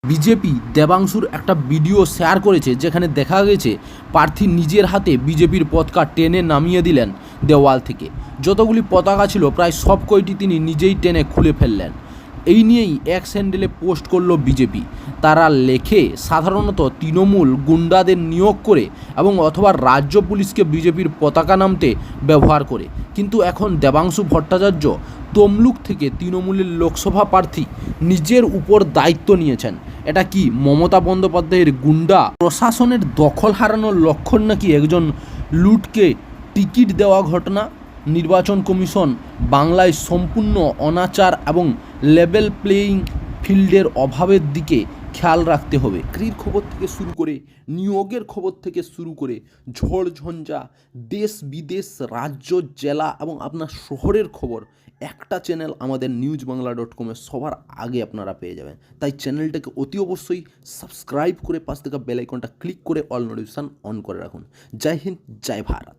BJP দেবাংশুর একটা video share করেছে যেখানে দেখা গেছে প্রার্থী নিজের হাতে বিজেপির পতাকা টেনে নামিয়ে দিলেন দেওয়াল থেকে। যতগুলি পতাকা ছিল প্রায় সব কয়টি তিনি নিজেই টেনে খুলে ফেললেন। এই নিয়েই এক স্যান্ডেলে পোস্ট করলো বিজেপি। তারা লেখে সাধারণত তৃণমূল গুন্ডাদের নিয়োগ করে এবং অথবা রাজ্য পুলিশকে বিজেপির পতাকা নামতে ব্যবহার করে, কিন্তু এখন দেবাংশু ভট্টাচার্য তমলুক থেকে তৃণমূলের লোকসভা প্রার্থী নিজের উপর দায়িত্ব নিয়েছেন। এটা কি মমতা বন্দ্যোপাধ্যায়ের গুন্ডা প্রশাসনের দখল হারানোর লক্ষণ, নাকি একজন লুটকে টিকিট দেওয়া ঘটনা? নির্বাচন কমিশন বাংলায় সম্পূর্ণ অনাচার এবং লেভেল প্লেয়িং ফিল্ডের অভাবের দিকে খেয়াল রাখতে হবে। চাকরির খবর থেকে শুরু করে নিয়োগের খবর থেকে শুরু করে ঝড় ঝঞ্ঝা, দেশ বিদেশ, রাজ্য, জেলা এবং আপনার শহরের খবর একটা চ্যানেল আমাদের newsbangla.com-এ সবার আগে আপনারা পেয়ে যাবেন। তাই চ্যানেলটাকে অতি অবশ্যই সাবস্ক্রাইব করে পাশ থেকে বেল আইকনটা ক্লিক করে অল নোটিফিকেশন অন করে রাখুন। জয় হিন্দ, জয় ভারত।